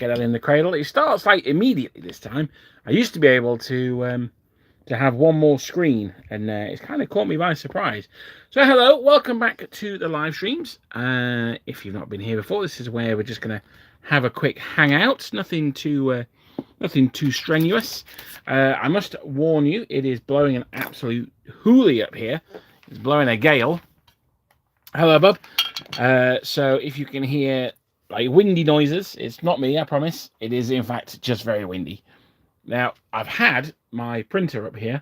get that in the cradle. It starts like immediately this time. I used to be able to have one more screen, and it's kind of caught me by surprise. So hello, welcome back to the live streams. If you've not been here before, this is where we're just going to have a quick hangout. Nothing too strenuous. I must warn you, it is blowing an absolute hoolie up here. It's blowing a gale. Hello, Bob. So if you can hear like windy noises, it's not me, I promise. It is in fact just very windy. Now, I've had my printer up here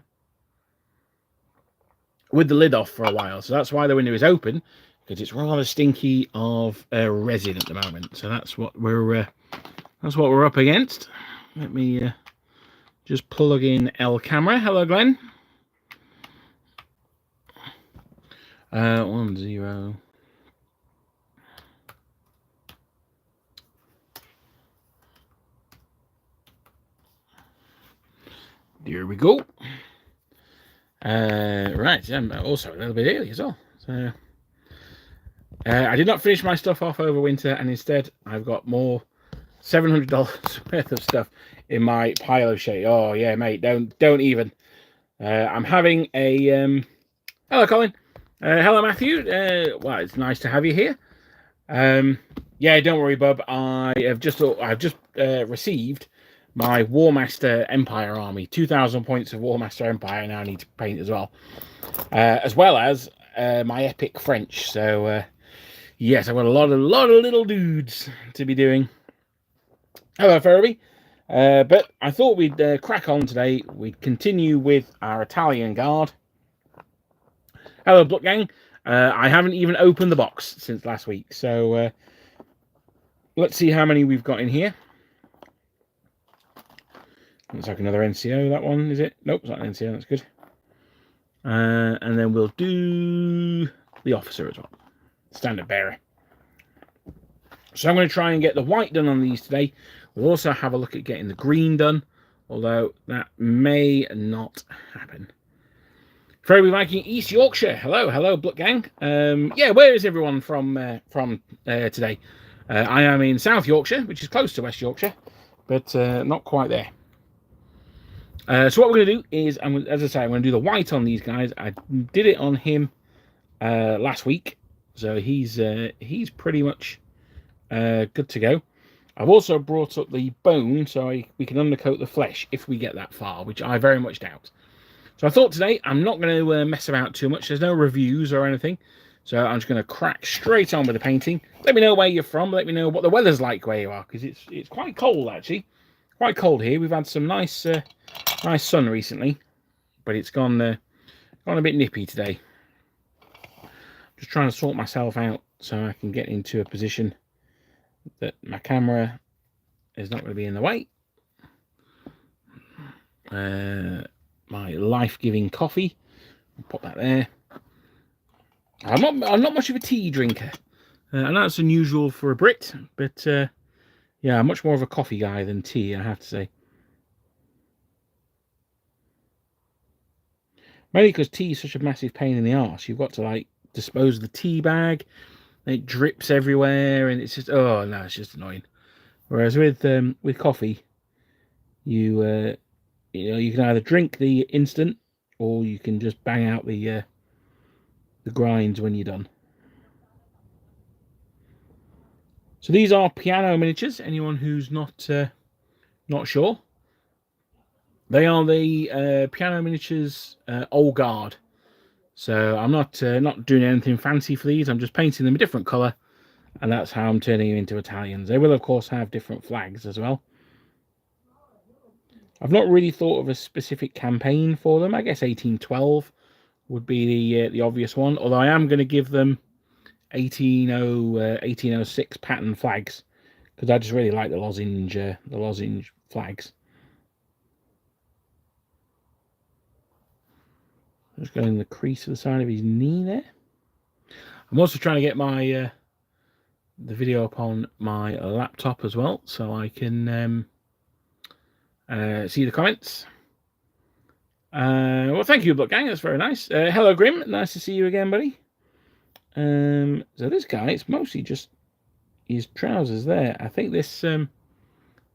with the lid off for a while, so that's why the window is open, because it's rather stinky of resin at the moment. So that's what we're up against. Let me just plug in L camera. Hello, Glenn. 1 0. Here we go. Right, I'm also a little bit early as well. So I did not finish my stuff off over winter, and instead I've got more $700 worth of stuff in my pile of shit. Oh yeah, mate, don't even. I'm having a hello, Colin. Hello, Matthew. Well, it's nice to have you here. Yeah, don't worry, Bob. I've just received my War Master Empire army. 2,000 points of War Master Empire I now need to paint as well as my epic French. So yes, I've got a lot of little dudes to be doing. Hello, Ferby. But I thought we'd crack on today. We'd continue with our Italian Guard. Hello, Block Gang. I haven't even opened the box since last week, so let's see how many we've got in here. Looks like another NCO, that one, is it? Nope, it's not an NCO, that's good. And then we'll do the officer as well. Standard bearer. So I'm going to try and get the white done on these today. We'll also have a look at getting the green done, although that may not happen. Ferry Viking, East Yorkshire. Hello, Blood Gang. Yeah, where is everyone from today? I am in South Yorkshire, which is close to West Yorkshire, but not quite there. So what we're going to do is, as I say, I'm going to do the white on these guys. I did it on him last week, so he's pretty much good to go. I've also brought up the bone, so we can undercoat the flesh if we get that far, which I very much doubt. So I thought today I'm not going to mess about too much. There's no reviews or anything, so I'm just going to crack straight on with the painting. Let me know where you're from. Let me know what the weather's like where you are, because it's quite cold actually. Quite cold here. We've had some nice sun recently, but it's gone a bit nippy today. Just trying to sort myself out so I can get into a position that my camera is not going to be in the way. My life-giving coffee. I'll put that there. I'm not much of a tea drinker. I know it's unusual for a Brit, but yeah, I'm much more of a coffee guy than tea, I have to say. Mainly because tea is such a massive pain in the arse. You've got to like dispose of the tea bag, and it drips everywhere, and it's just it's just annoying. Whereas with coffee, you can either drink the instant, or you can just bang out the grinds when you're done. So these are piano miniatures. Anyone who's not sure, they are the piano miniatures Old Guard. So I'm not doing anything fancy for these. I'm just painting them a different colour, and that's how I'm turning them into Italians. They will of course have different flags as well. I've not really thought of a specific campaign for them. I guess 1812 would be the obvious one. Although I am going to give them 1806 pattern flags, because I just really like the lozenge flags. Just going in the crease of the side of his knee there. I'm also trying to get my the video up on my laptop as well, so I can see the comments. Well, thank you, Blood Gang. That's very nice. Hello, Grim. Nice to see you again, buddy. So this guy, it's mostly just his trousers there. I think this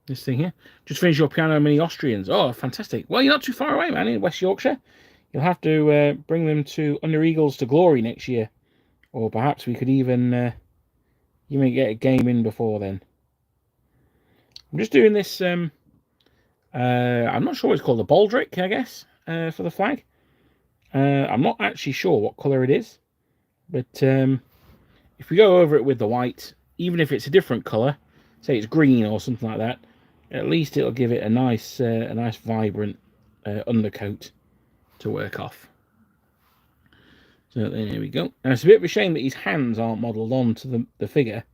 This thing here. Just finished your Piano Mini Austrians. Oh, fantastic. Well, you're not too far away, man, in West Yorkshire. You'll have to bring them to Under Eagles to Glory next year. Or perhaps we could even you may get a game in before then. I'm just doing this. I'm not sure what it's called, the baldric, I guess, for the flag. I'm not actually sure what colour it is, but if we go over it with the white, even if it's a different colour, say it's green or something like that, at least it'll give it a nice vibrant undercoat to work off. So there we go. Now it's a bit of a shame that his hands aren't modelled onto the figure,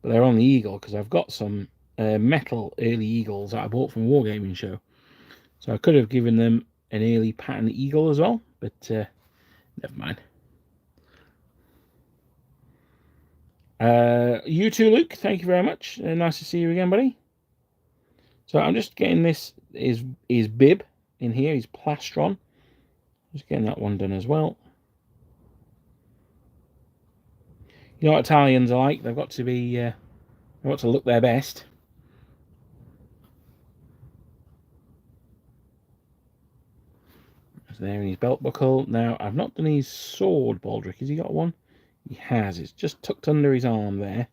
but they're on the eagle, because I've got some metal early eagles that I bought from Wargaming Show. So I could have given them an early pattern eagle as well, but never mind. You too, Luke. Thank you very much. Nice to see you again, buddy. So I'm just getting this is bib in here. He's plastron. Just getting that one done as well. You know what Italians are like? They've got to be, they've got to look their best. That's there in his belt buckle. Now I've not done his sword, baldric. Has he got one? He has. It's just tucked under his arm there.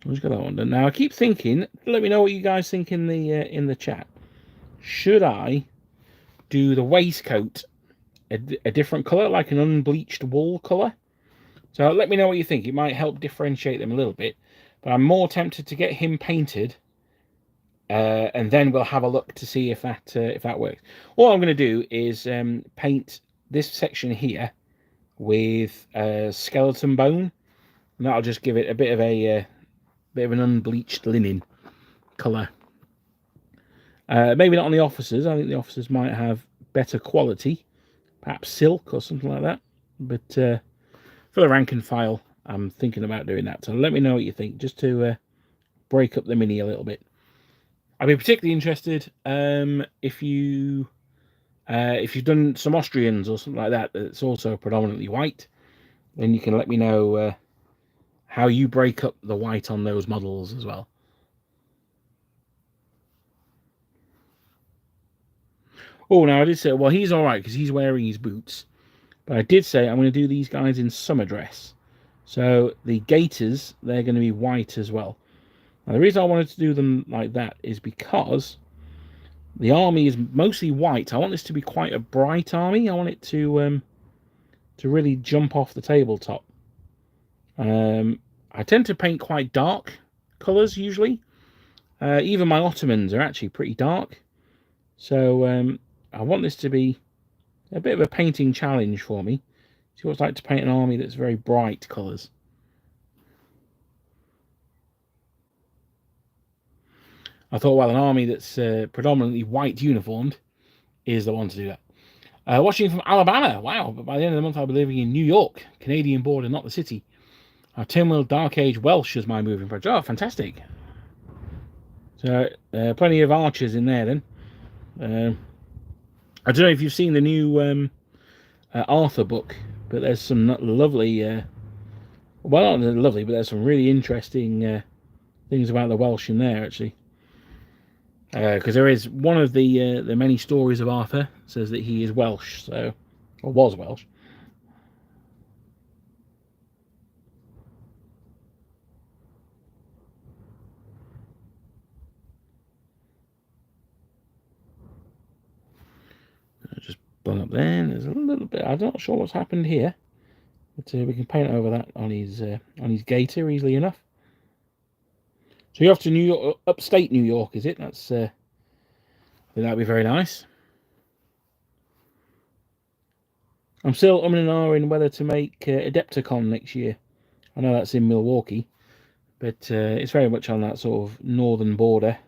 I've just got that one done. Now I keep thinking. Let me know what you guys think in the chat. Should I do the waistcoat a different colour, like an unbleached wool colour? So let me know what you think. It might help differentiate them a little bit. But I'm more tempted to get him painted, and then we'll have a look to see if that works. All I'm going to do is paint this section here with skeleton bone, and that'll just give it a bit of an unbleached linen colour. Maybe not on the officers. I think the officers might have better quality, perhaps silk or something like that. But for the rank and file, I'm thinking about doing that. So let me know what you think, just to break up the mini a little bit. I'd be particularly interested if you've done some Austrians or something like that that's also predominantly white. Then you can let me know how you break up the white on those models as well. Oh, now I did say, well, he's all right because he's wearing his boots. But I did say I'm going to do these guys in summer dress. So the gaiters, they're going to be white as well. Now, the reason I wanted to do them like that is because the army is mostly white. I want this to be quite a bright army. I want it to really jump off the tabletop. I tend to paint quite dark colours usually. Even my Ottomans are actually pretty dark. So I want this to be a bit of a painting challenge for me. See what it's like to paint an army that's very bright colours. I thought, well, an army that's predominantly white uniformed is the one to do that. Watching from Alabama. Wow, but by the end of the month I'll be living in New York, Canadian border, not the city. Tynwald Dark Age Welsh is my moving project. Oh, fantastic. So plenty of archers in there then. I don't know if you've seen the new Arthur book, but there's some lovely, well, not lovely, but there's some really interesting things about the Welsh in there, actually. Because there is one of the many stories of Arthur says that he is Welsh, so, or was Welsh. Just bung up there. There's a little bit. I'm not sure what's happened here, but we can paint over that on his gaiter easily enough. So you're off to New York, upstate New York, is it? That's I think that'd be very nice. I'm still umming and ahhing whether to make Adepticon next year. I know that's in Milwaukee, but it's very much on that sort of northern border.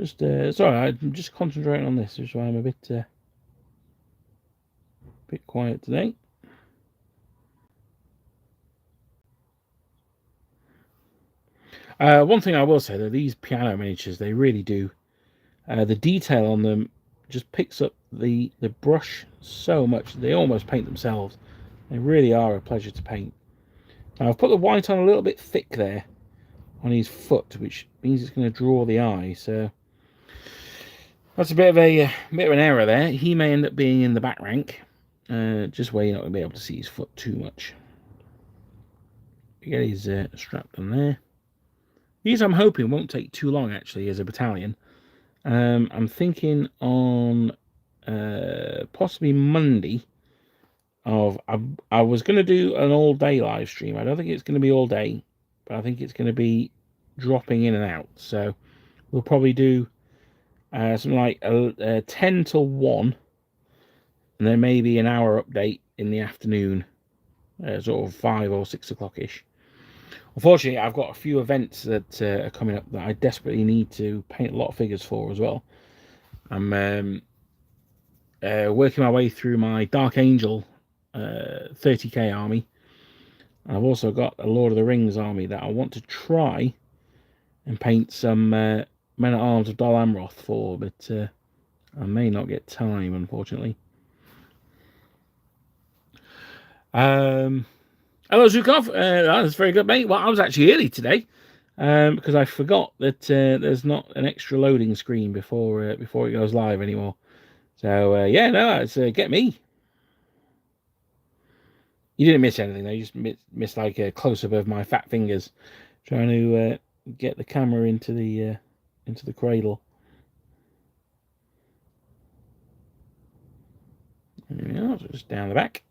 sorry, I'm just concentrating on this, which is why I'm a bit quiet today. One thing I will say, though, these piano miniatures, they really do. The detail on them just picks up the brush so much. They almost paint themselves. They really are a pleasure to paint. Now, I've put the white on a little bit thick there on his foot, which means it's going to draw the eye. So that's a bit of an error there. He may end up being in the back rank, just where you're not going to be able to see his foot too much. Get his strap on there. These I'm hoping won't take too long actually as a battalion. I'm thinking on possibly Monday I was going to do an all day live stream. I don't think it's going to be all day, but I think it's going to be dropping in and out. So we'll probably do something like 10 till 1, and then maybe an hour update in the afternoon, sort of 5 or 6 o'clock ish. Unfortunately, I've got a few events that are coming up that I desperately need to paint a lot of figures for as well. I'm working my way through my Dark Angel 30k army. I've also got a Lord of the Rings army that I want to try and paint some Men at Arms of Dol Amroth for, but I may not get time, unfortunately. Hello, Zukov. That's very good, mate. Well, I was actually early today because I forgot that there's not an extra loading screen before it goes live anymore. So yeah, no, it's get me. You didn't miss anything though. You just missed like a close up of my fat fingers trying to get the camera into the cradle. There we are, so just down the back.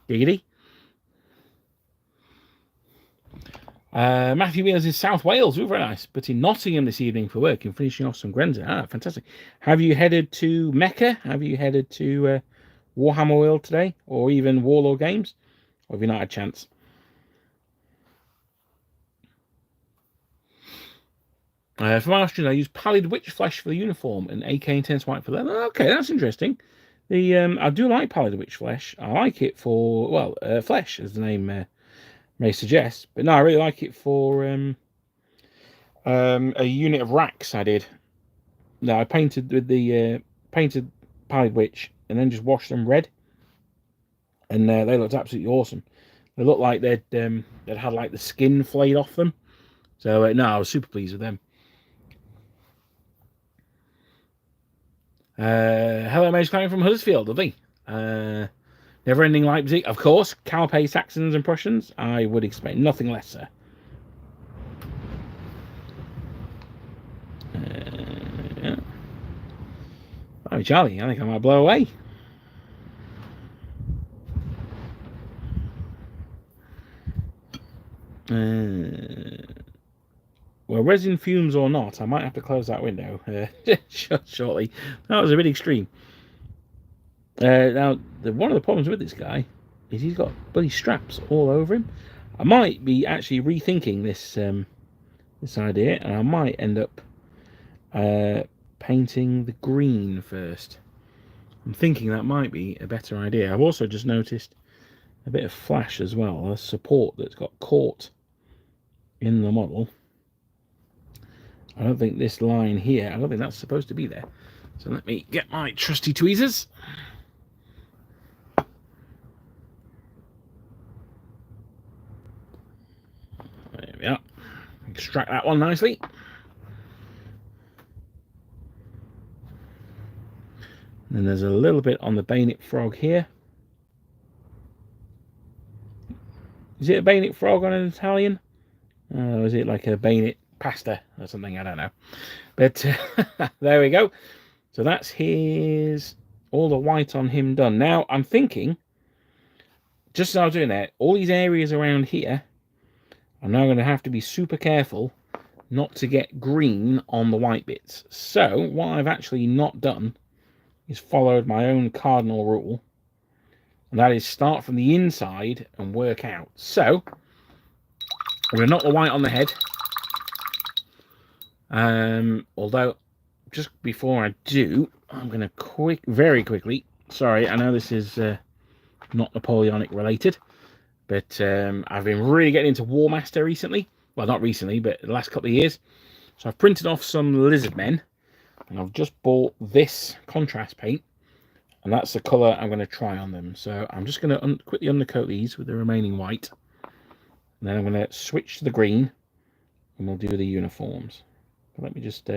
Giggity. Matthew Wheels in South Wales. Ooh, very nice. But in Nottingham this evening for work and finishing off some Grenza. Ah, fantastic. Have you headed to Mecca? Have you headed to Warhammer World today? Or even Warlord Games? Or have you not had a chance? For my Austrian, I use Pallid Witch Flesh for the uniform and AK Intense White for leather. Okay, that's interesting. I do like Pallid Witch Flesh. I like it for, well, flesh, as the name may suggest. But no, I really like it for a unit of racks I did. No, I painted with the painted Pallid Witch and then just washed them red. And they looked absolutely awesome. They looked like they'd had like the skin flayed off them. So no, I was super pleased with them. Hello, Mage coming from Huddersfield, lovely. Never Ending Leipzig, of course. Calpe, Saxons and Prussians. I would expect nothing less, sir. Yeah. Oh, Charlie, I think I might blow away. Well, resin fumes or not, I might have to close that window shortly. That was a bit extreme. Now, one of the problems with this guy is he's got bloody straps all over him. I might be actually rethinking this this idea, and I might end up painting the green first. I'm thinking that might be a better idea. I've also just noticed a bit of flash as well, a support that's got caught in the model. I don't think this line here, I don't think that's supposed to be there. So let me get my trusty tweezers. There we are. Extract that one nicely. And then there's a little bit on the bayonet frog here. Is it a bayonet frog on an Italian? Or is it like a bayonet pasta or something? I don't know. But there we go. So that's all the white on him done. Now I'm thinking, just as I was doing that, all these areas around here, I'm now going to have to be super careful not to get green on the white bits. So what I've actually not done is followed my own cardinal rule, and that is start from the inside and work out. So I'm going to knock the white on the head, although just before I do, I'm going to very quickly, sorry, I know this is not Napoleonic related, but I've been really getting into War Master recently. Well, not recently, but the last couple of years. So I've printed off some lizard men, and I've just bought this contrast paint, and that's the colour I'm going to try on them. So I'm just going to quickly undercoat these with the remaining white, and then I'm going to switch to the green, and we'll do the uniforms. So let me just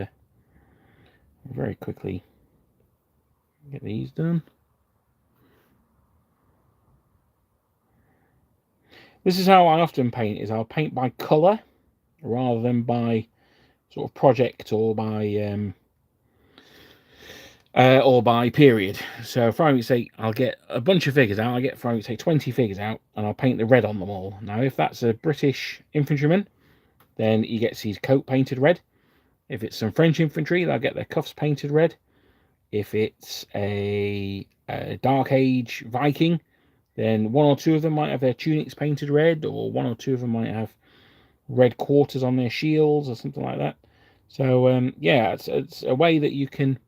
very quickly get these done. This is how I often paint, is I'll paint by colour rather than by sort of project or by period. So for argument's sake, I'll get a bunch of figures out. I'll get, for argument's sake, 20 figures out, and I'll paint the red on them all. Now, if that's a British infantryman, then he gets his coat painted red. If it's some French infantry, they'll get their cuffs painted red. If it's a Dark Age Viking, then one or two of them might have their tunics painted red, or one or two of them might have red quarters on their shields or something like that. So yeah, it's a way that you can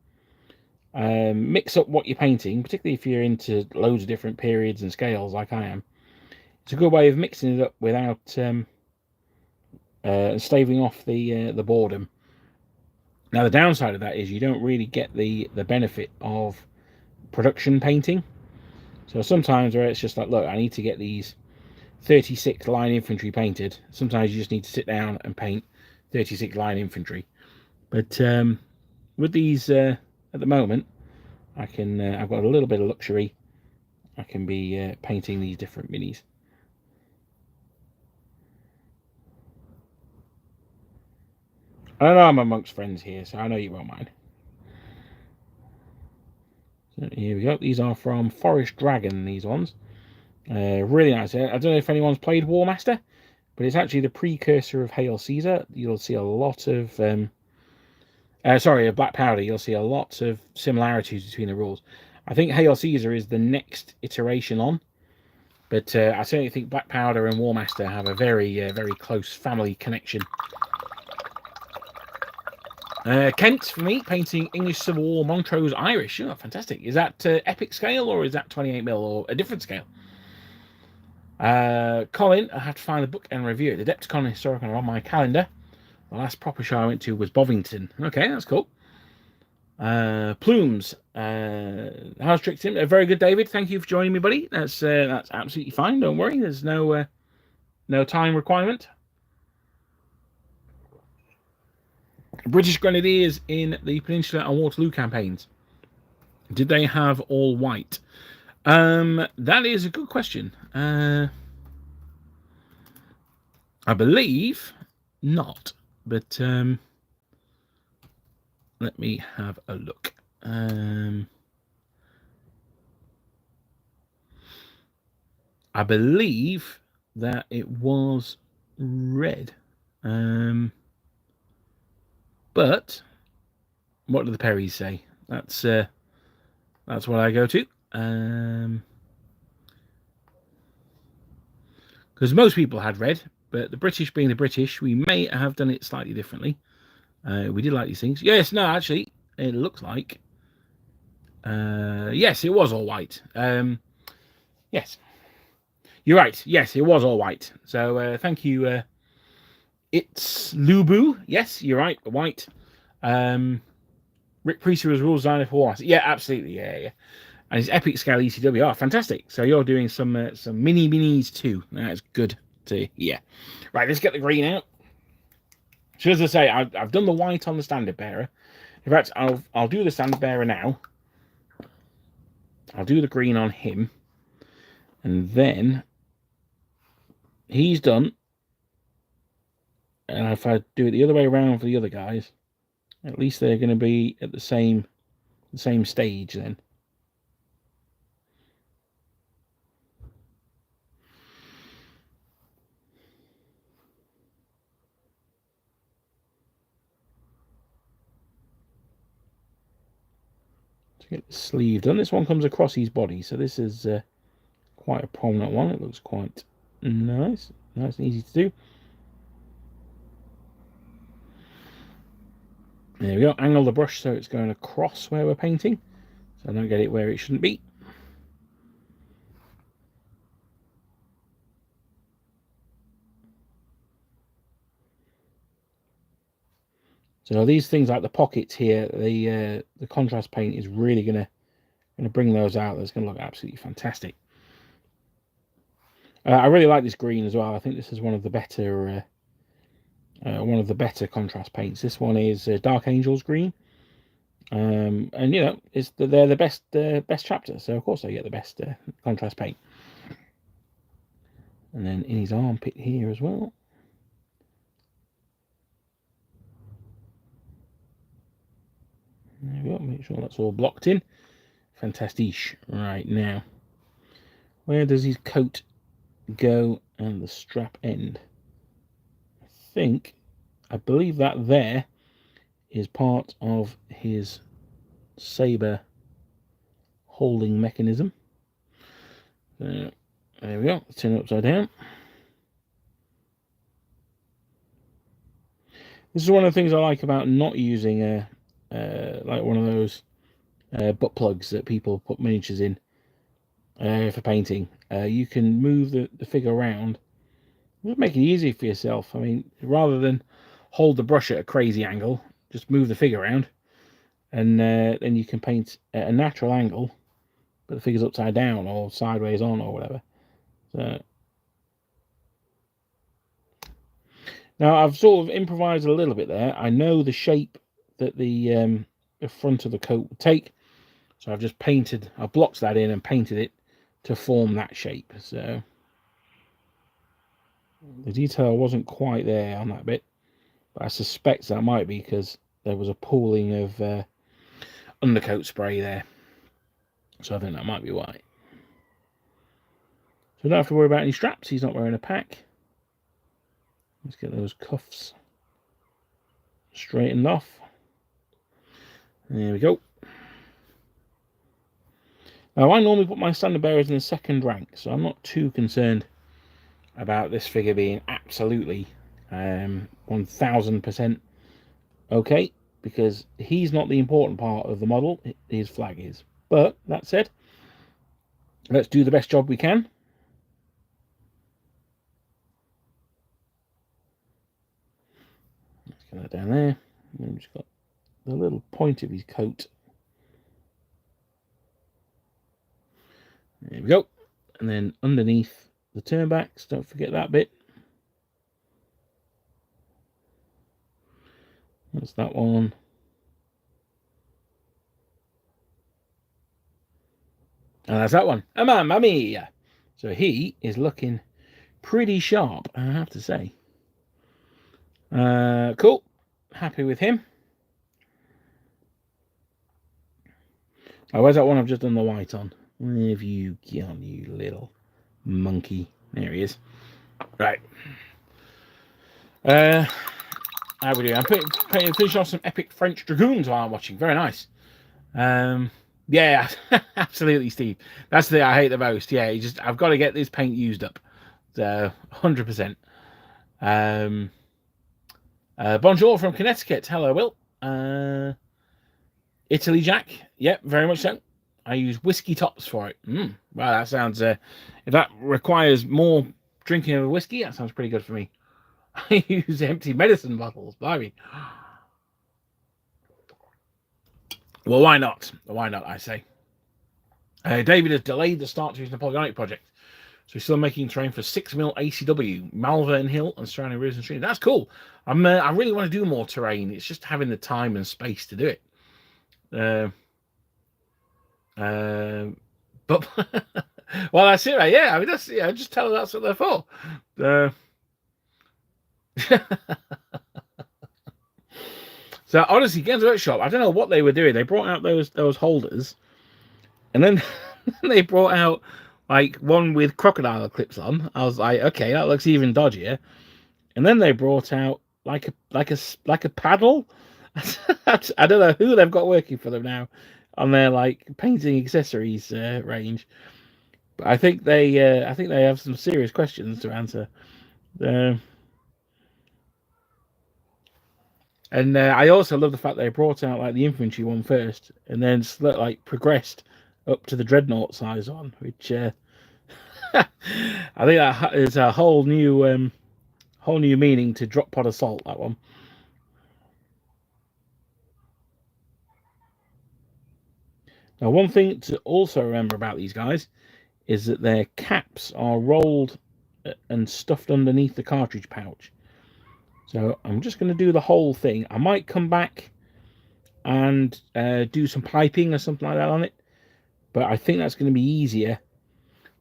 mix up what you're painting, particularly if you're into loads of different periods and scales like I am. It's a good way of mixing it up without staving off the boredom. Now the downside of that is you don't really get the benefit of production painting. So sometimes where it's just like, look, I need to get these 36 line infantry painted. Sometimes you just need to sit down and paint 36 line infantry. But with these at the moment, I can I've got a little bit of luxury. I can be painting these different minis. I know I'm amongst friends here, so I know you won't mind. So here we go. These are from Forest Dragon, these ones. Really nice. I don't know if anyone's played War Master, but it's actually the precursor of Hail Caesar. You'll see a lot of... Black Powder. You'll see a lot of similarities between the rules. I think Hail Caesar is the next iteration on, but I certainly think Black Powder and War Master have a very, very close family connection. Kent, for me, painting English Civil War Montrose Irish. Oh, fantastic. Is that epic scale, or is that 28mm, or a different scale? Colin, I have to find the book and review it. The Adepticon Historical are on my calendar. The last proper show I went to was Bovington. Okay, that's cool. Plumes. How's Trixie? Very good, David. Thank you for joining me, buddy. That's absolutely fine. Don't worry. There's no time requirement. British Grenadiers in the Peninsula and Waterloo campaigns. Did they have all white? That is a good question. I believe not, but let me have a look. I believe that it was red. But what do the Perrys say? That's what I go to. Because most people had red, but the British being the British, we may have done it slightly differently. We did like these things. Yes, no, actually, it looks like... yes, it was all white. Yes. You're right. Yes, it was all white. So thank you. It's Lubu. Yes, you're right. White. Rick Priestley was rules designer for War. Yeah, absolutely. Yeah. And it's epic scale ECW. Oh, fantastic. So you're doing some mini minis too. That's good to hear. Right, let's get the green out. So as I say, I've done the white on the standard bearer. In fact, I'll do the standard bearer now. I'll do the green on him. And then he's done. And if I do it the other way around for the other guys, at least they're going to be at the same stage then. To get the sleeve done, this one comes across his body, so this is quite a prominent one. It looks quite nice and easy to do. There we go. Angle the brush so it's going across where we're painting, so I don't get it where it shouldn't be. So these things like the pockets here, the contrast paint is really gonna bring those out. That's gonna look absolutely fantastic. I really like this green as well. I think this is one of the better contrast paints. This one is Dark Angels green, and you know they're the best chapter, so of course they get the best contrast paint. And then in his armpit here as well. There we go. Make sure that's all blocked in. Fantastic. Right, now, where does his coat go and the strap end? I believe that there is part of his saber holding mechanism. So, there we go. Turn it upside down. This is one of the things I like about not using like one of those butt plugs that people put miniatures in for painting. You can move the figure around. Just make it easy for yourself. I mean, rather than hold the brush at a crazy angle, just move the figure around, and then you can paint at a natural angle, but the figure's upside down or sideways on or whatever. So now I've sort of improvised a little bit there. I know the shape that the front of the coat would take, so I've blocked that in and painted it to form that shape. So the detail wasn't quite there on that bit, but I suspect that might be because there was a pooling of undercoat spray there. So I think that might be why. So we don't have to worry about any straps. He's not wearing a pack. Let's get those cuffs straightened off. There we go. Now, I normally put my standard bearers in the second rank, so I'm not too concerned about this figure being absolutely 1000% okay, because he's not the important part of the model, his flag is. But that said, let's do the best job we can. Let's get that down there. And we've just got the little point of his coat. There we go. And then underneath the turnbacks, don't forget that bit. That's that one. And that's that one. Mamma mia! So he is looking pretty sharp, I have to say. Cool. Happy with him. Oh, where's that one I've just done the white on? Where have you gone, you little monkey? There he is. Right. How we doing? I'm finishing off some epic French dragoons while I'm watching. Very nice. Yeah, absolutely, Steve. That's the thing I hate the most. Yeah, I've got to get this paint used up. So 100%. Bonjour from Connecticut. Hello, Will. Italy Jack. Yep, very much so. I use whiskey tops for it. Wow, that sounds... if that requires more drinking of whiskey, that sounds pretty good for me. I use empty medicine bottles. Blimey. Well, why not? Why not, I say. David has delayed the start to his Napoleonic project. So he's still making terrain for 6mm ACW, Malvern Hill and surrounding rivers and streams. That's cool. I really want to do more terrain. It's just having the time and space to do it. But well, that's it, right? Yeah, I mean that's just tell her that's what they're for. So honestly, Games Workshop, I don't know what they were doing. They brought out those holders, and then they brought out like one with crocodile clips on. I was like, okay, that looks even dodgier. And then they brought out like a paddle. I don't know who they've got working for them now on their like painting accessories range. But I think they have some serious questions to answer. And I also love the fact they brought out like the infantry one first, and then like progressed up to the dreadnought size one, which I think that is a whole new meaning to drop pod assault. That one. Now, one thing to also remember about these guys is that their caps are rolled and stuffed underneath the cartridge pouch. So I'm just going to do the whole thing. I might come back and do some piping or something like that on it, but I think that's going to be easier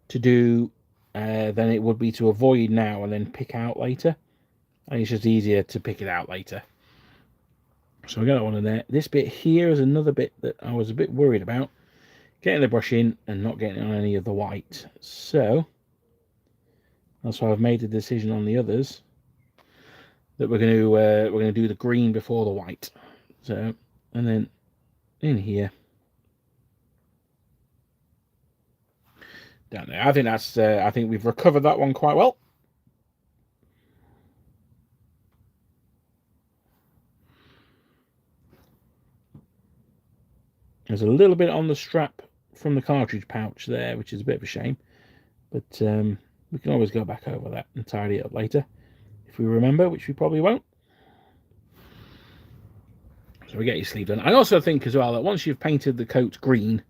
to do than it would be to avoid now and then pick out later. And it's just easier to pick it out later. So I got that one in there. This bit here is another bit that I was a bit worried about. Getting the brush in and not getting on any of the white. So that's why I've made a decision on the others that we're going to do the green before the white. So, and then in here down there. I think that's I think we've recovered that one quite well. There's a little bit on the strap from the cartridge pouch there, which is a bit of a shame, but we can always go back over that and tidy it up later if we remember, which we probably won't. So we get your sleeve done. I also think as well that once you've painted the coats green,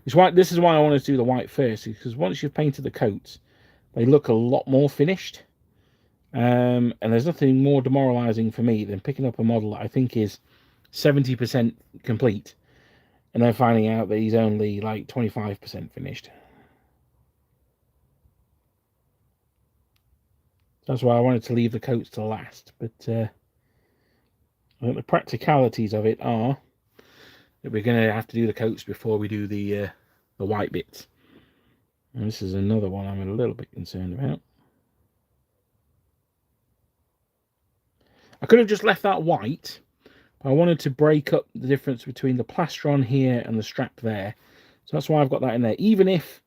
this is why I wanted to do the white first, because once you've painted the coats, they look a lot more finished. And there's nothing more demoralizing for me than picking up a model that I think is 70% complete and then finding out that he's only like 25% finished. That's why I wanted to leave the coats to last. But I think the practicalities of it are that we're going to have to do the coats before we do the white bits. And this is another one I'm a little bit concerned about. I could have just left that white, but I wanted to break up the difference between the plastron here and the strap there. So that's why I've got that in there. Even if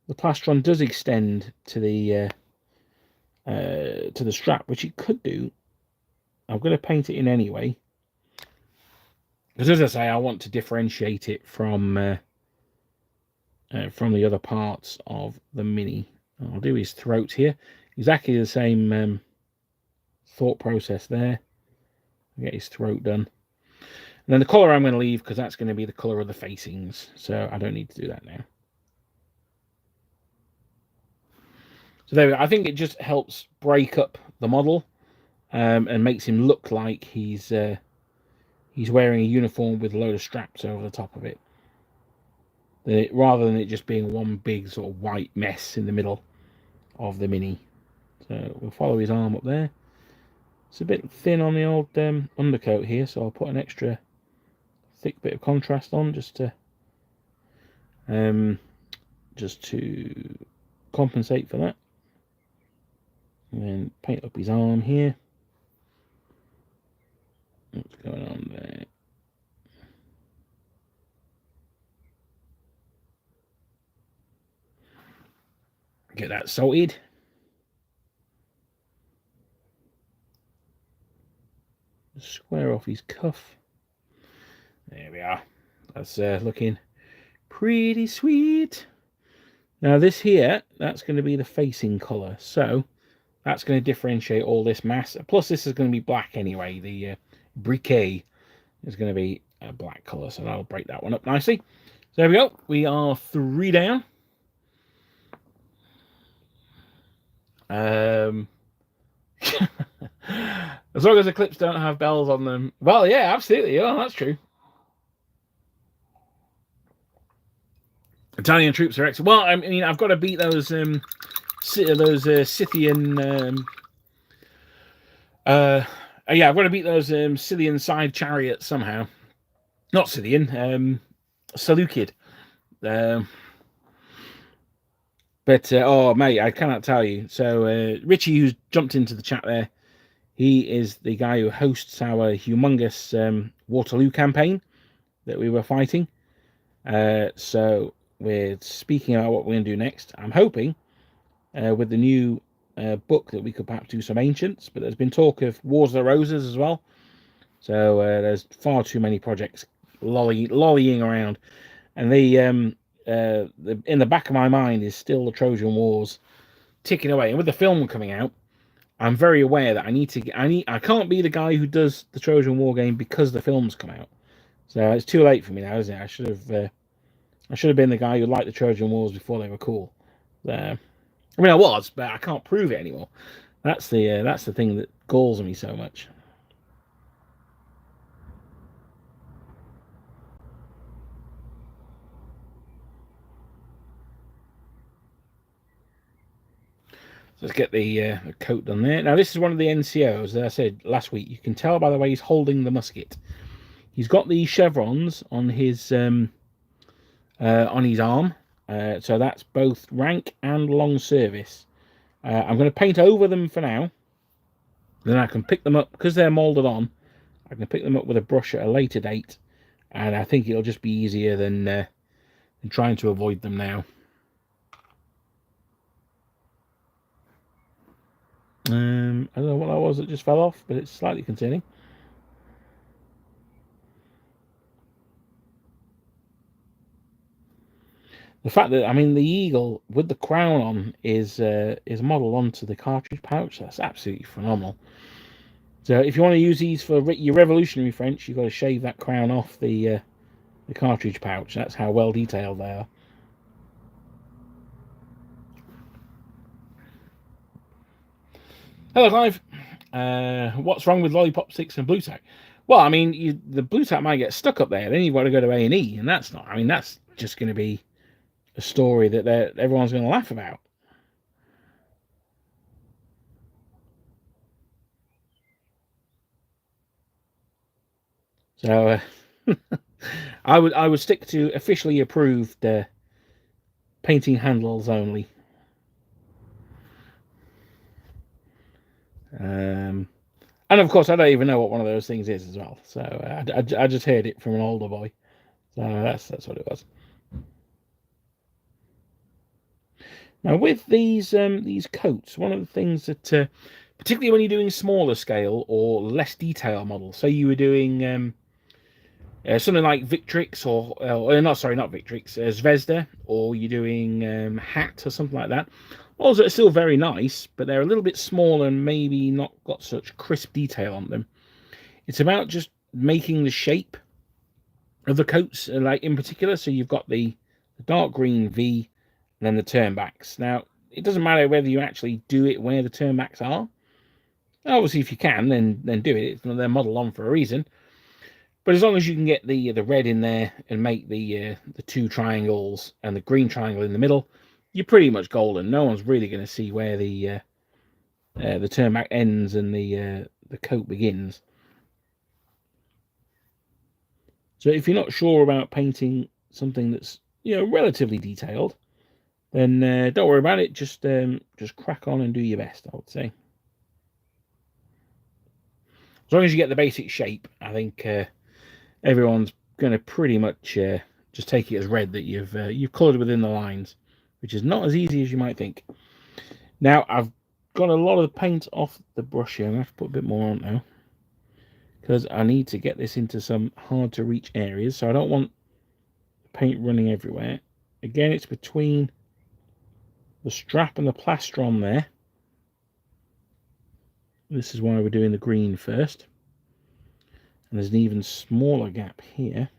the plastron does extend to the strap, which it could do, I'm going to paint it in anyway. Because as I say, I want to differentiate it from the other parts of the Mini. I'll do his throat here. Exactly the same thought process there. Get his throat done. And then the colour I'm going to leave because that's going to be the colour of the facings. So I don't need to do that now. So there we go. I think it just helps break up the model and makes him look like he's wearing a uniform with a load of straps over the top of it. Rather than it just being one big sort of white mess in the middle of the Mini. So we'll follow his arm up there. It's a bit thin on the old undercoat here, so I'll put an extra thick bit of contrast on just to compensate for that. And then paint up his arm here. What's going on there? Get that salted. Square off his cuff. There we are. That's looking pretty sweet. Now this here, that's going to be the facing colour. So that's going to differentiate all this mass. Plus this is going to be black anyway. The briquet is going to be a black colour. So that'll break that one up nicely. So there we go. We are 3 down. As long as the clips don't have bells on them. Well, yeah, absolutely. Oh, that's true. Italian troops are excellent. Well, I mean, I've got to beat those Scythian. Yeah, I've got to beat those Scythian side chariots somehow. Not Scythian. Seleucid. But oh, mate, I cannot tell you. So Richie, who's jumped into the chat there, he is the guy who hosts our humongous Waterloo campaign that we were fighting. So we're speaking about what we're going to do next. I'm hoping with the new book that we could perhaps do some ancients, but there's been talk of Wars of the Roses as well. So there's far too many projects lollying around, and in the back of my mind is still the Trojan Wars ticking away. And with the film coming out, I'm very aware that I can't be the guy who does the Trojan War game because the film's come out. So it's too late for me now, isn't it? I should have been the guy who liked the Trojan Wars before they were cool. I mean, I was, but I can't prove it anymore. That's the thing that galls me so much. So let's get the coat done there. Now, this is one of the NCOs, as I said last week. You can tell by the way he's holding the musket. He's got the chevrons on his arm. So that's both rank and long service. I'm going to paint over them for now. Then I can pick them up, because they're moulded on. I can pick them up with a brush at a later date. And I think it'll just be easier than trying to avoid them now. I don't know what that was that just fell off, but it's slightly concerning. The fact that, I mean, the eagle with the crown on is modelled onto the cartridge pouch. That's absolutely phenomenal. So if you want to use these for your revolutionary French, you've got to shave that crown off the cartridge pouch. That's how well detailed they are. Hello, Clive. What's wrong with Lollipop 6 and Blue Tack? Well, I mean, the Blue Tack might get stuck up there. Then you've got to go to A&E, and that's not. I mean, that's just going to be a story that everyone's going to laugh about. So I would stick to officially approved painting handles only. And of course, I don't even know what one of those things is as well. So I just heard it from an older boy. So that's what it was. Now with these coats, one of the things that particularly when you're doing smaller scale or less detail models, say you were doing something like Victrix or not Victrix, Zvezda, or you're doing Hat or something like that. Models that are still very nice, but they're a little bit smaller and maybe not got such crisp detail on them. It's about just making the shape of the coats, like in particular. So you've got the dark green V, and then the turnbacks. Now, it doesn't matter whether you actually do it where the turnbacks are. Obviously, if you can, then do it. They're modeled on for a reason. But as long as you can get the red in there and make the two triangles and the green triangle in the middle, you're pretty much golden. No one's really going to see where the turnback ends and the coat begins. So if you're not sure about painting something that's relatively detailed, then don't worry about it. Just crack on and do your best, I would say. As long as you get the basic shape, I think everyone's going to pretty much just take it as read that you've coloured within the lines, which is not as easy as you might think. Now I've got a lot of paint off the brush here. I'm going to have to put a bit more on now, because I need to get this into some hard to reach areas, so I don't want the paint running everywhere. Again, it's between the strap and the plastron there. This is why we're doing the green first. And there's an even smaller gap here.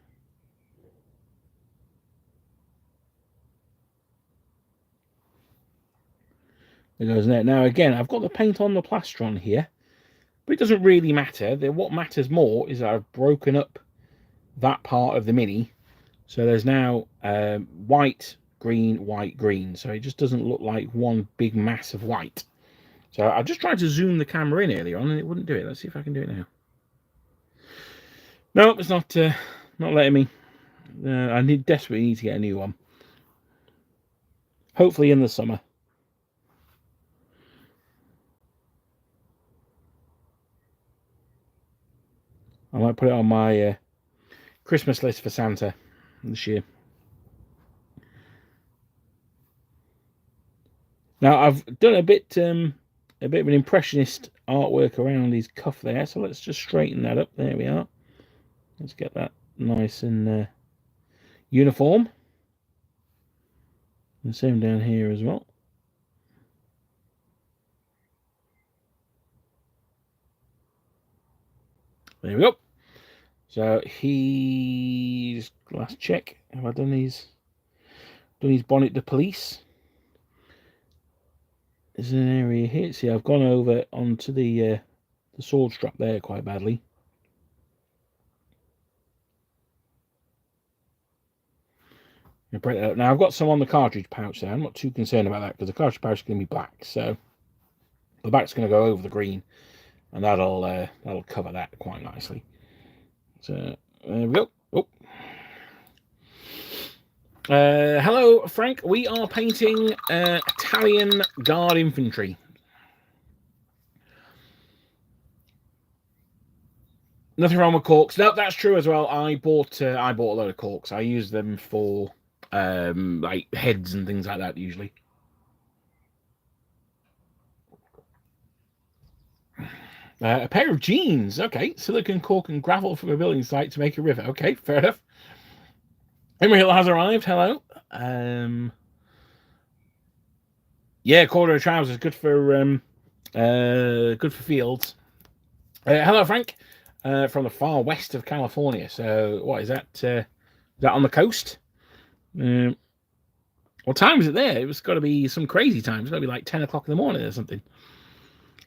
There goes there. Now again, I've got the paint on the plastron here, but it doesn't really matter. What matters more is that I've broken up that part of the Mini. So there's now white, green, white, green. So it just doesn't look like one big mass of white. So I just tried to zoom the camera in earlier on and it wouldn't do it. Let's see if I can do it now. Nope, it's not letting me. I desperately need to get a new one. Hopefully in the summer. I might put it on my Christmas list for Santa this year. Now I've done a bit of an impressionist artwork around his cuff there, so let's just straighten that up. There we are. Let's get that nice and uniform. And same down here as well. There we go. So he's last check. Have I done his bonnet de police? There's an area here. See, I've gone over onto the sword strap there quite badly. Break that up. Now I've got some on the cartridge pouch there. I'm not too concerned about that because the cartridge pouch is going to be black, so the back's going to go over the green, and that'll cover that quite nicely. So there we go. Oh. Hello, Frank. We are painting Italian Guard Infantry. Nothing wrong with corks. No, that's true as well. I bought a load of corks. I use them for like heads and things like that usually. A pair of jeans. Okay, silicon cork and gravel from a building site to make a river. Okay, fair enough. Emerhill has arrived. Hello. Yeah, corduroy trousers. Good for fields. Hello, Frank. From the far west of California. So, what is that? Is that on the coast? What time is it there? It was got to be some crazy time. It's got to be like 10 o'clock in the morning or something.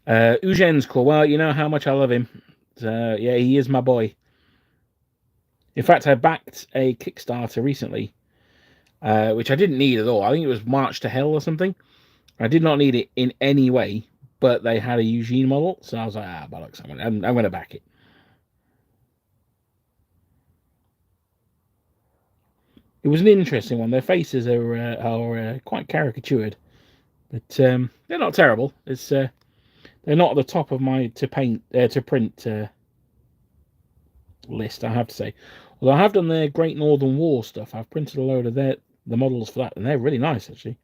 Eugene's cool. Well, you know how much I love him. So, yeah, he is my boy. In fact, I backed a Kickstarter recently, which I didn't need at all. I think it was March to Hell or something. I did not need it in any way, but they had a Eugene model, so I was like, bollocks, I'm going to back it. It was an interesting one. Their faces are quite caricatured, but they're not terrible. It's they're not at the top of my to print list, I have to say. Although I have done their Great Northern War stuff. I've printed a load of the models for that, and they're really nice actually.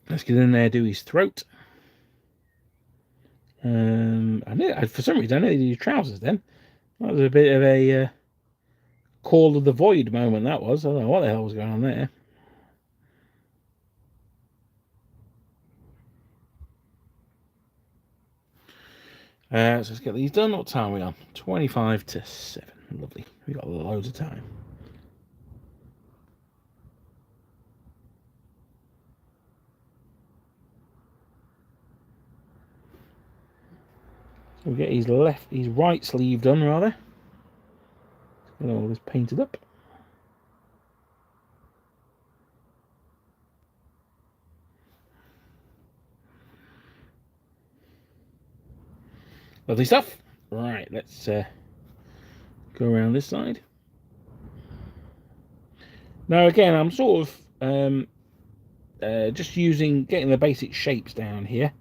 Let's get in there, do his throat. For some reason, I know they do trousers then. That was a bit of a Call of the Void moment, that was. I don't know what the hell was going on there. So let's get these done. What time are we on? 25 to 7. Lovely. We got loads of time. So we get his right sleeve done rather. Get all this painted up. Lovely stuff. Right, let's go around this side. Now again, I'm sort of just getting the basic shapes down here.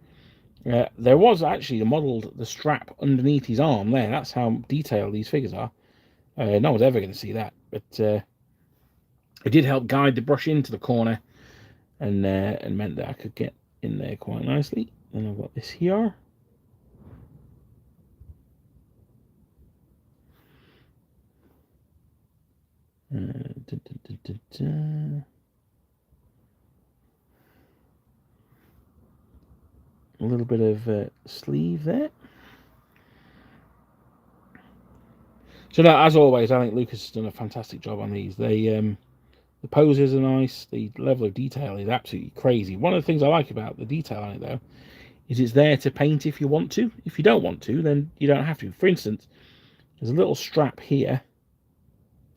There was actually modelled the strap underneath his arm there. That's how detailed these figures are. No one's ever going to see that, but it did help guide the brush into the corner, and meant that I could get in there quite nicely. Then I've got this here. A little bit of sleeve there. So now, as always, I think Lucas has done a fantastic job on these. The poses are nice. The level of detail is absolutely crazy. One of the things I like about the detail on it, though, is it's there to paint if you want to. If you don't want to, then you don't have to. For instance, there's a little strap here.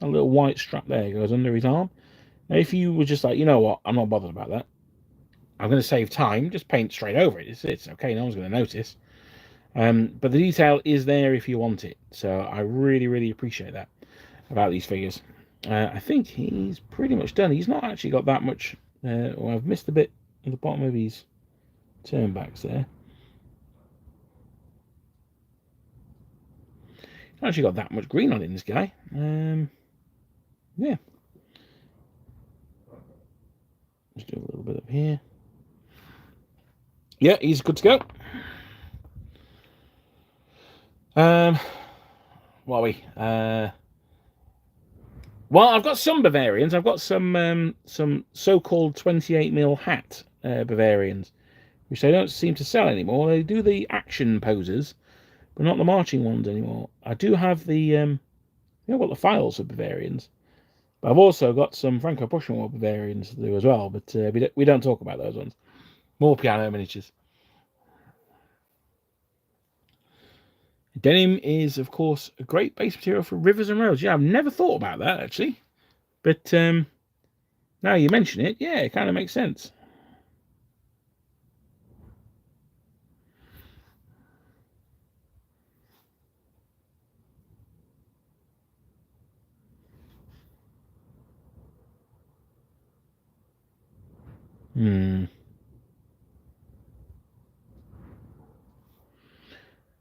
A little white strap there goes under his arm. Now, if you were just like, you know what, I'm not bothered about that. I'm going to save time. Just paint straight over it. It's okay. No one's going to notice. But the detail is there if you want it. So I really, really appreciate that about these figures. I think he's pretty much done. He's not actually got that much. Well, I've missed a bit at the bottom of his turnbacks there. Actually got that much green on it, this guy. Yeah. Just do a little bit up here. Yeah, he's good to go. What are we? Well, I've got some Bavarians. I've got some so-called 28mm hat Bavarians, which they don't seem to sell anymore. They do the action poses, but not the marching ones anymore. I do have I've got the files of Bavarians, but I've also got some Franco-Prussian War Bavarians to do as well. But we don't talk about those ones. More piano miniatures. Denim is, of course, a great base material for rivers and roads. Yeah, I've never thought about that, actually. But now you mention it, yeah, it kind of makes sense.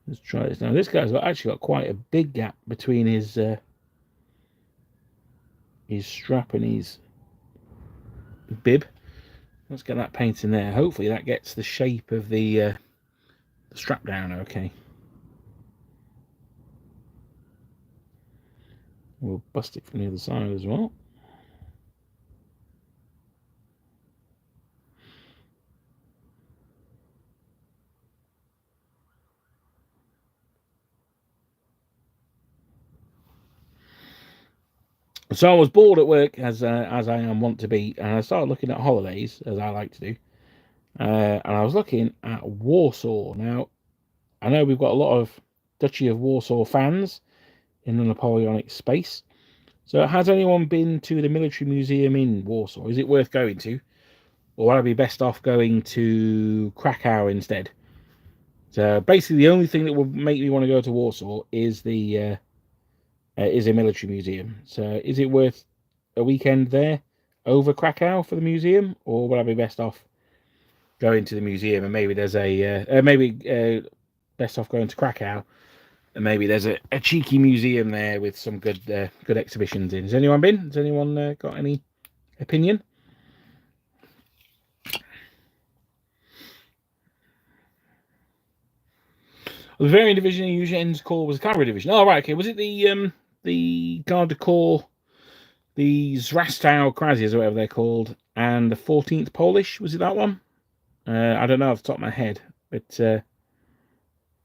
Let's try this. Now, this guy's actually got quite a big gap between his strap and his bib. Let's get that paint in there. Hopefully that gets the shape of the strap down okay. We'll bust it from the other side as well. So I was bored at work, as I am wont to be, and I started looking at holidays, as I like to do. And I was looking at Warsaw. Now, I know we've got a lot of Duchy of Warsaw fans in the Napoleonic space. So has anyone been to the military museum in Warsaw? Is it worth going to? Or would I be best off going to Krakow instead? So basically the only thing that would make me want to go to Warsaw is a military museum. So is it worth a weekend there over Krakow for the museum? Or would I be best off going to the museum and maybe there's best off going to Krakow and maybe there's a cheeky museum there with some good exhibitions in. Has anyone been? Has anyone got any opinion? The Bavarian division in Eugene's Corps was the cavalry division. Oh, right, okay. Was it the Garde du Corps, the Zdrastow Kraziers, or whatever they're called, and the 14th Polish? Was it that one? I don't know off the top of my head, but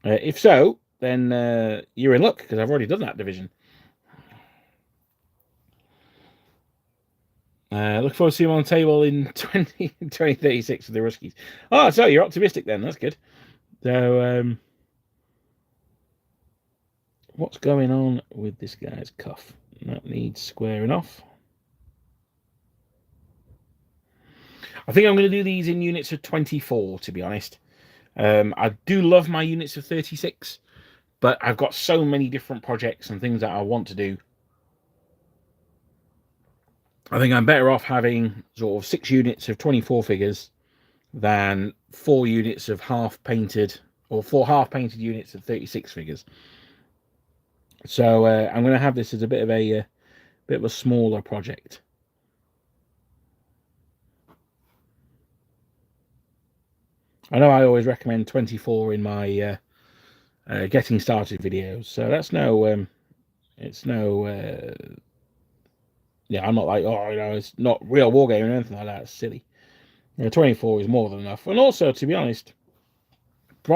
if so, then you're in luck because I've already done that division. Look forward to seeing him on the table in 2036 with the Ruskies. Oh, so you're optimistic then. That's good. So, what's going on with this guy's cuff? That needs squaring off. I think I'm going to do these in units of 24, to be honest. I do love my units of 36, but I've got so many different projects and things that I want to do. I think I'm better off having sort of 6 units of 24 figures than 4 units of half-painted, or 4 half-painted units of 36 figures. So I'm going to have this as a bit of a smaller project. I know I always recommend 24 in my getting started videos, so that's no, it's no, yeah, I'm not like, oh, it's not real wargaming or anything like that. It's silly. 24 is more than enough. And also, to be honest,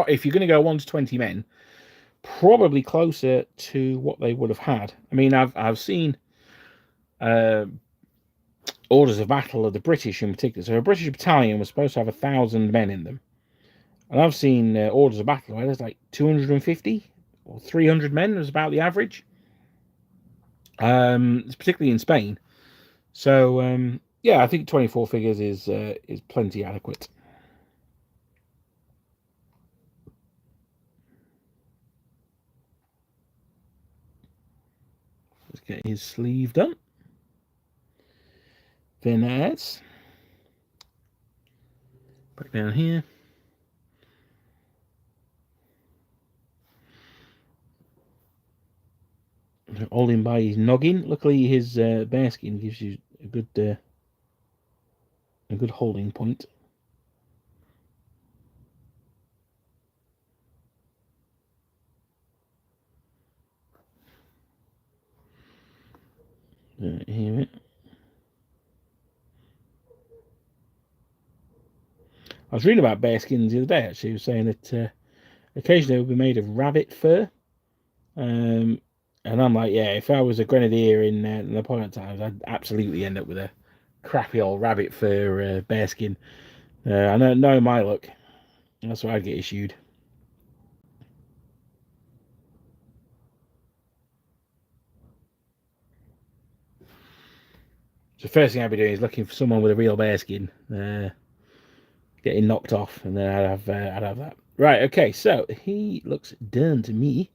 if you're going to go 1 to 20 men, probably closer to what they would have had. I mean, I've seen orders of battle of the British in particular. So a British battalion was supposed to have 1,000 men in them. And I've seen orders of battle where there's like 250 or 300 men was about the average. Particularly in Spain. So yeah, I think 24 figures is plenty adequate. Let's get his sleeve done. Finesse. Back down here. Hold him by his noggin. Luckily, his bearskin gives you a good holding point. Hear it. I was reading about bearskins the other day. Actually, it was saying that occasionally it would be made of rabbit fur. And I'm like, yeah, if I was a grenadier in Napoleon times, I'd absolutely end up with a crappy old rabbit fur bearskin. I know my luck. That's what I'd get issued. So the first thing I'd be doing is looking for someone with a real bearskin, getting knocked off, and then I'd have that. Right, okay, so he looks done to me.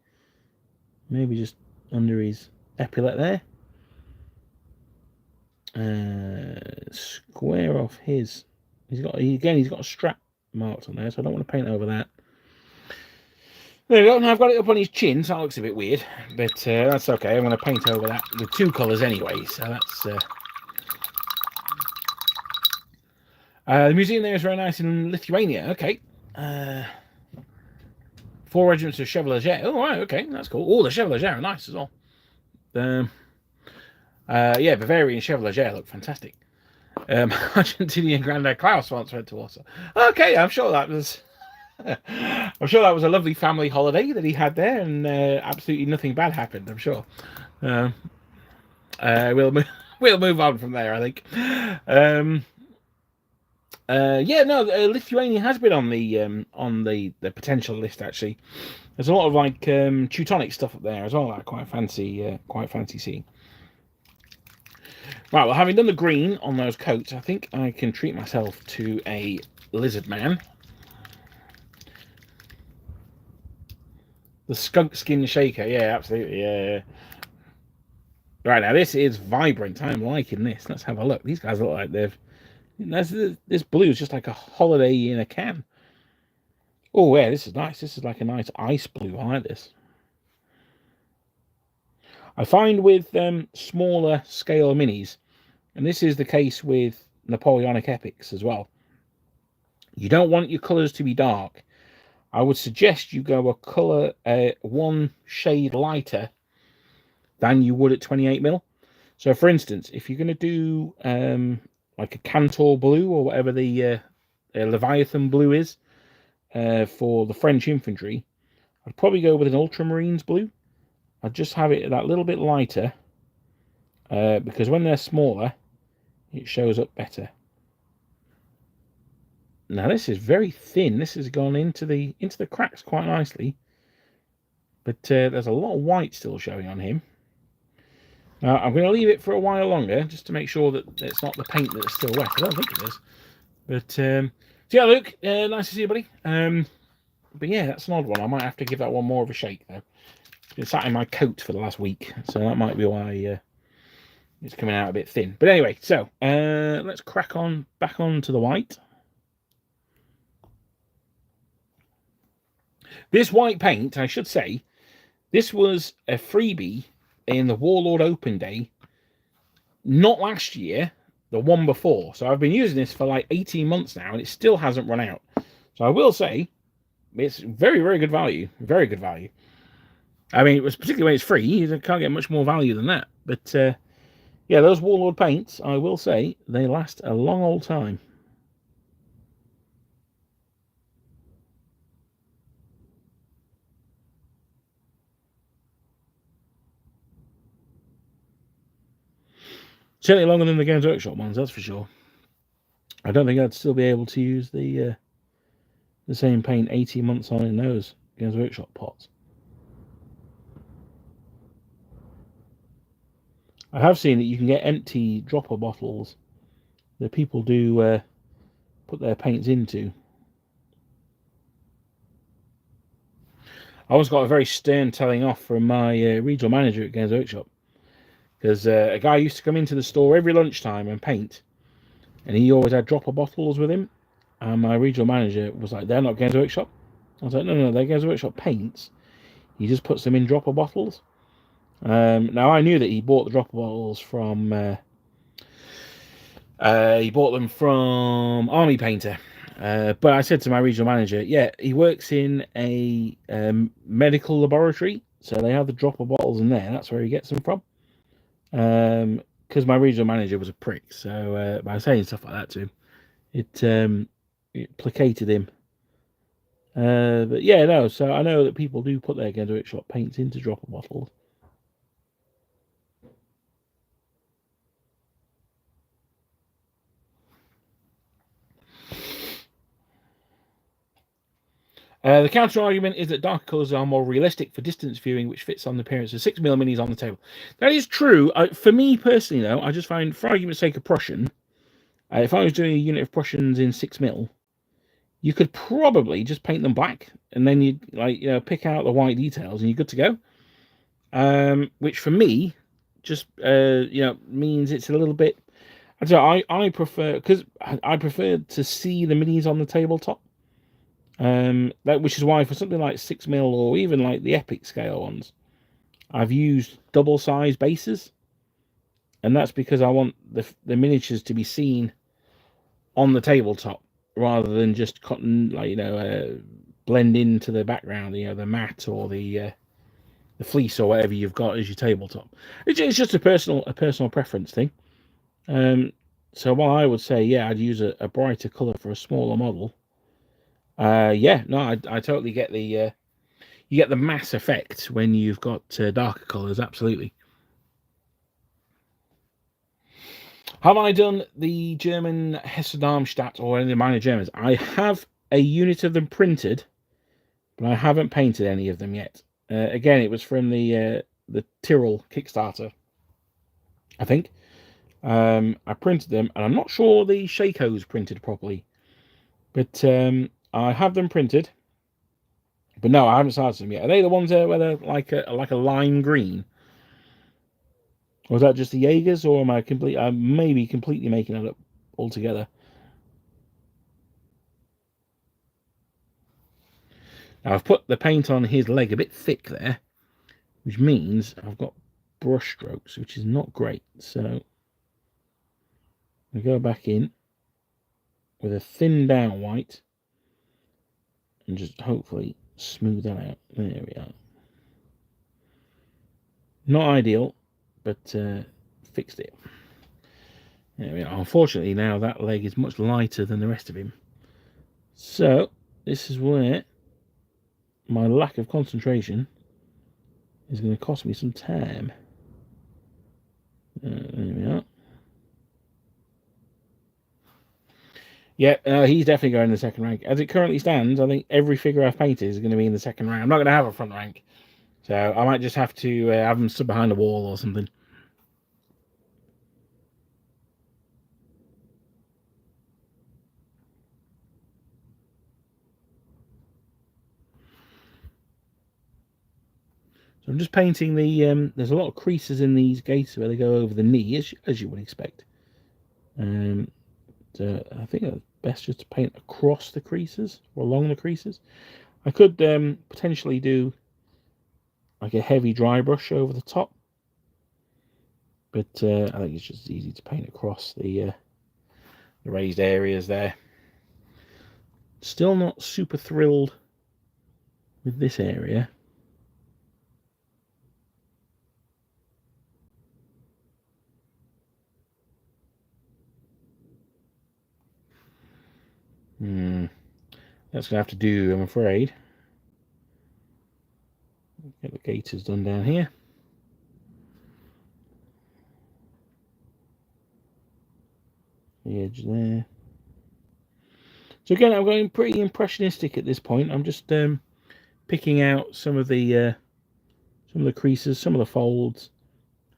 Maybe just under his epaulette there. Square off his. He's got a strap marked on there, so I don't want to paint over that. There we go. Now I've got it up on his chin, so that looks a bit weird, but that's okay. I'm going to paint over that with two colours anyway, so that's. The museum there is very nice in Lithuania. Okay. 4 regiments of Chevalier. Oh, right, okay, that's cool. Oh, the Chevalier are nice as well. Yeah, Bavarian Chevalier look fantastic. Argentinian Grandad Klaus once went to Warsaw. Okay, I'm sure that was a lovely family holiday that he had there, and absolutely nothing bad happened. I'm sure. We'll move on from there, I think. Lithuania has been on the potential list actually. There's a lot of like Teutonic stuff up there as well. I quite fancy seeing. Right, well, having done the green on those coats, I think I can treat myself to a lizard man. The skunk skin shaker, yeah, absolutely, yeah. Right, now this is vibrant. I'm liking this. Let's have a look. These guys look like they've. This blue is just like a holiday in a can. Oh, yeah, this is nice. This is like a nice ice blue. I like this. I find with smaller scale minis, and this is the case with Napoleonic epics as well, you don't want your colours to be dark. I would suggest you go a colour one shade lighter than you would at 28mm. So, for instance, if you're going to do like a Cantor blue or whatever the Leviathan blue is for the French infantry, I'd probably go with an Ultramarines blue. I'd just have it that little bit lighter because when they're smaller, it shows up better. Now this is very thin. This has gone into the cracks quite nicely, but there's a lot of white still showing on him. Now I'm going to leave it for a while longer just to make sure that it's not the paint that's still wet. I don't think it is. But so yeah, Luke, nice to see you, buddy. But yeah, that's an odd one. I might have to give that one more of a shake though. It's sat in my coat for the last week, so that might be why it's coming out a bit thin. But anyway, so let's crack on back onto the white. This white paint, I should say, this was a freebie in the Warlord Open Day, not last year, the one before. So I've been using this for like 18 months now, and it still hasn't run out. So I will say, it's very, very good value. Very good value. I mean, it was particularly when it's free. You can't get much more value than that. But yeah, those Warlord paints, I will say, they last a long old time. Certainly longer than the Games Workshop ones, that's for sure. I don't think I'd still be able to use the same paint 18 months on in those Games Workshop pots. I have seen that you can get empty dropper bottles that people do put their paints into. I always got a very stern telling off from my regional manager at Games Workshop, because a guy used to come into the store every lunchtime and paint, and he always had dropper bottles with him, and my regional manager was like, they're not Games Workshop. I was like, no, they're Games Workshop paints. He just puts them in dropper bottles. Now I knew that he bought the dropper bottles from. He bought them from Army Painter. But I said to my regional manager, yeah, he works in a medical laboratory, so they have the dropper bottles in there. That's where he gets them from. Because my regional manager was a prick, so by saying stuff like that to him, it placated him. But yeah, no. So I know that people do put their Gendo Shop paints into dropper bottles. The counter argument is that darker colours are more realistic for distance viewing, which fits on the appearance of 6mm minis on the table. That is true. For me personally, though, I just find, for argument's sake, a Prussian. If I was doing a unit of Prussians in 6mm, you could probably just paint them black, and then you'd pick out the white details, and you're good to go. Which for me, just means it's a little bit. I prefer, because I prefer to see the minis on the tabletop. Which is why for something like 6mm or even like the epic scale ones, I've used double size bases, and that's because I want the miniatures to be seen on the tabletop rather than just blend into the background, the mat or the fleece or whatever you've got as your tabletop. It's just a personal preference thing. So while I would say, yeah, I'd use a brighter color for a smaller model. Yeah, no, I totally get the you get the mass effect when you've got darker colours, absolutely. Have I done the German Hesse-Darmstadt or any of the minor Germans? I have a unit of them printed, but I haven't painted any of them yet. Again, it was from the Tyrol Kickstarter, I think. I printed them, and I'm not sure the Shaco's printed properly, but I have them printed. But no, I haven't started them yet. Are they the ones where they're like a lime green? Or is that just the Jaegers, or am I maybe completely making it up altogether? Now I've put the paint on his leg a bit thick there, which means I've got brush strokes, which is not great. So I go back in with a thin down white and just hopefully smooth that out. There we are. Not ideal, but fixed it. There we are. Unfortunately, now that leg is much lighter than the rest of him. So this is where my lack of concentration is going to cost me some time. There we are. Yeah, he's definitely going in the second rank. As it currently stands, I think every figure I've painted is going to be in the second rank. I'm not going to have a front rank, so I might just have to have them stood behind a wall or something. So I'm just painting the. There's a lot of creases in these gates where they go over the knee, as you would expect. So I think it's best just to paint across the creases or along the creases. I could potentially do like a heavy dry brush over the top, but I think it's just easy to paint across the raised areas there. Still not super thrilled with this area. That's gonna have to do, I'm afraid. Get the gaiters done down here. The edge there. So again, I'm going pretty impressionistic at this point. I'm just picking out some of the creases, some of the folds.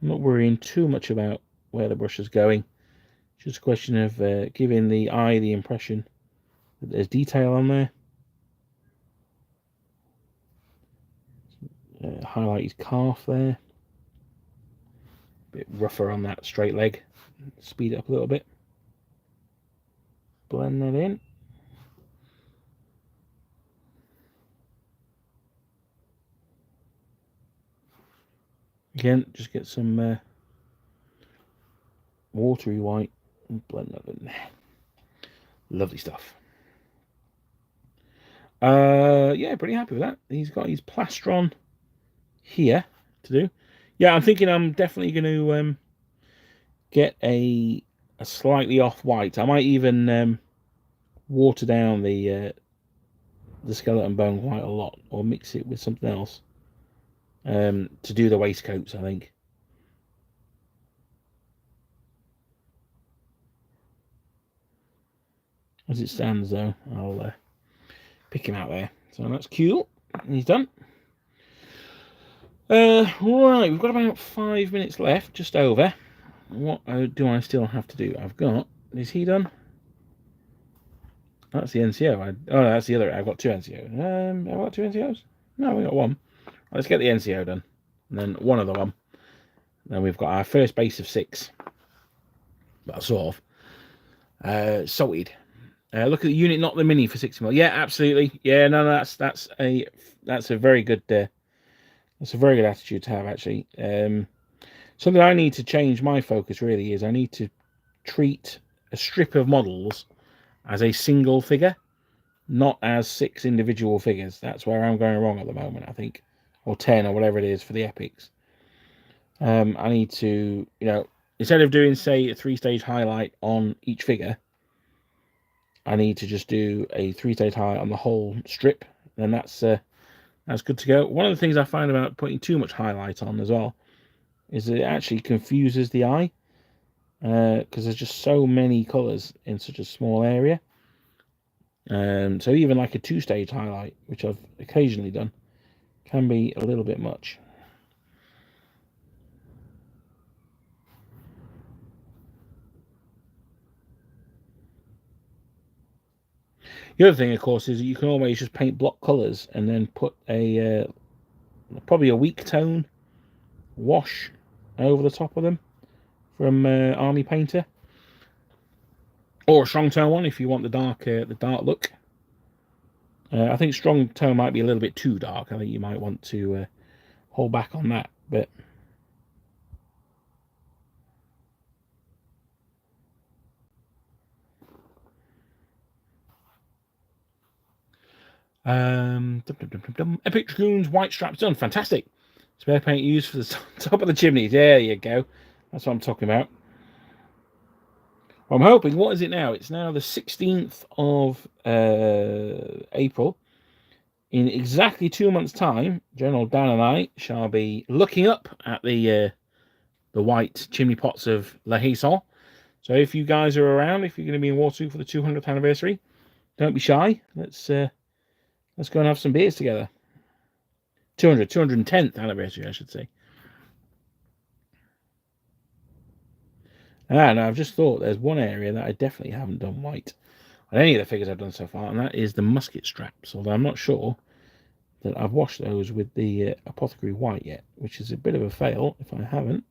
I'm not worrying too much about where the brush is going. It's just a question of giving the eye the impression that there's detail on there. Highlight his calf there. A bit rougher on that straight leg. Speed it up a little bit. Blend that in. Again, just get some watery white and blend that in there. Lovely stuff. Yeah, pretty happy with that. He's got his plastron here to do. Yeah, I'm thinking I'm definitely going to get a slightly off white. I might even water down the skeleton bone quite a lot, or mix it with something else to do the waistcoats, I think. As it stands, though, I'll pick him out there. So that's cool. He's done. Right, we've got about 5 minutes left, just over. What do I still have to do? I've got... Is he done? That's the NCO. Oh, no, that's the other. I've got 2 NCOs. Have I got 2 NCOs? No, we got 1. Let's get the NCO done. And then one other one. Then we've got our first base of 6. Well, sort of. Sorted. Look at the unit, not the mini, for 60 mil. Yeah, absolutely. Yeah, no, that's a very good that's a very good attitude to have, actually. Something I need to change my focus really is I need to treat a strip of models as a single figure, not as 6 individual figures. That's where I'm going wrong at the moment, I think, or 10 or whatever it is for the epics. I need to, instead of doing, say, a 3-stage highlight on each figure, I need to just do a 3-stage highlight on the whole strip. Then that's good to go. One of the things I find about putting too much highlight on as well is that it actually confuses the eye, because there's just so many colours in such a small area. So even like a 2-stage highlight, which I've occasionally done, can be a little bit much. The other thing, of course, is you can always just paint block colours and then put a probably a weak tone wash over the top of them from Army Painter, or a strong tone one if you want the dark look. I think strong tone might be a little bit too dark. I think you might want to hold back on that, but Epic Dragoons white straps done. Fantastic. Spare paint used for the top of the chimneys. There you go. That's what I'm talking about. Well, I'm hoping, what is it now? It's now the 16th of April. In exactly 2 months' time, General Dan and I shall be looking up at the white chimney pots of La Haison. So if you guys are around, if you're going to be in Waterloo for the 200th anniversary, don't be shy. Let's go and have some beers together. 210th anniversary, I should say. And I've just thought there's one area that I definitely haven't done white on any of the figures I've done so far, and that is the musket straps. Although I'm not sure that I've washed those with the apothecary white yet, which is a bit of a fail if I haven't.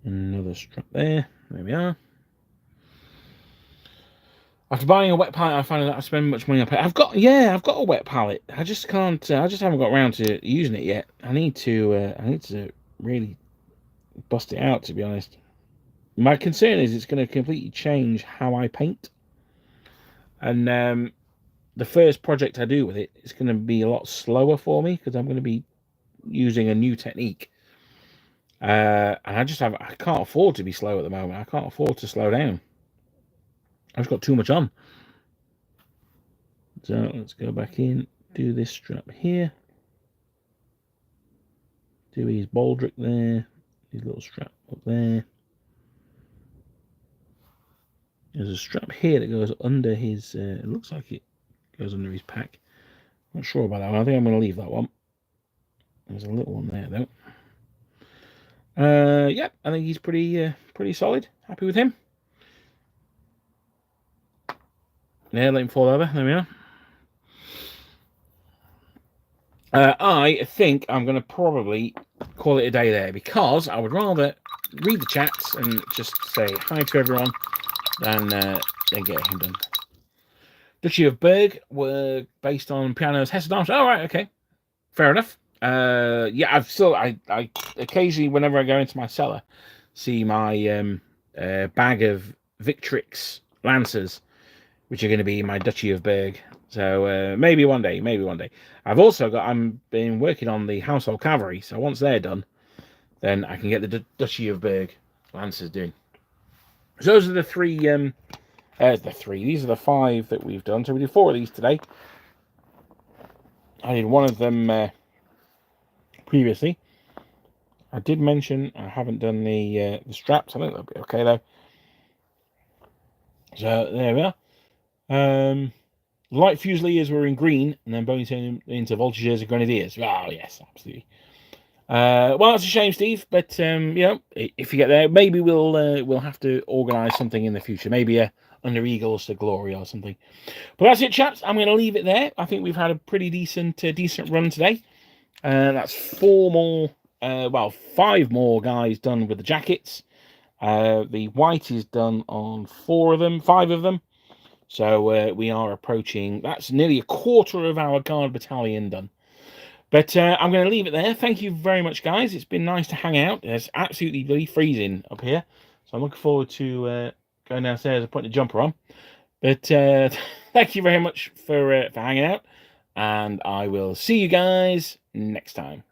Another strap there. There we are. After buying a wet palette, I find that I spend much money on paint. I've got a wet palette. I just can't. I just haven't got around to using it yet. I need to really bust it out, to be honest. My concern is it's going to completely change how I paint, and the first project I do with it is going to be a lot slower for me because I'm going to be using a new technique, and I can't afford to be slow at the moment. I can't afford to slow down. I've got too much on. So let's go back in, do this strap here, do his baldric there, his little strap up there. There's a strap here that goes under his, it looks like it goes under his pack. Not sure about that one. I think I'm going to leave that one. There's a little one there though. Yeah, I think he's pretty solid. Happy with him. Yeah, let him fall over. There we are. I think I'm going to probably call it a day there, because I would rather read the chats and just say hi to everyone than get him done. Duchy of Berg were based on Piano's Hesse Darmstadt. Oh, right, okay. Fair enough. Yeah, I occasionally, whenever I go into my cellar, see my bag of Victrix Lancers, which are going to be my Duchy of Berg. So maybe one day, I'm been working on the Household Cavalry. So once they're done, then I can get the Duchy of Berg Lancers doing. So those are the three. These are the 5 that we've done. So we did 4 of these today. I did one of them previously. I did mention I haven't done the straps. I think they'll be okay though. So there we are. Light Fusiliers were in green, and then Bony turned into Voltigeurs and Grenadiers. Oh yes, absolutely. Well, it's a shame, Steve, but if you get there, maybe we'll have to organise something in the future. Maybe Under Eagles to Glory or something. But that's it, chaps. I'm going to leave it there. I think we've had a pretty decent run today. That's 4 more. 5 more guys done with the jackets. The white is done on 5 of them. So we are approaching. That's nearly a quarter of our guard battalion done. But I'm going to leave it there. Thank you very much, guys. It's been nice to hang out. It's absolutely bloody freezing up here. So I'm looking forward to going downstairs and putting a jumper on. But thank you very much for hanging out. And I will see you guys next time.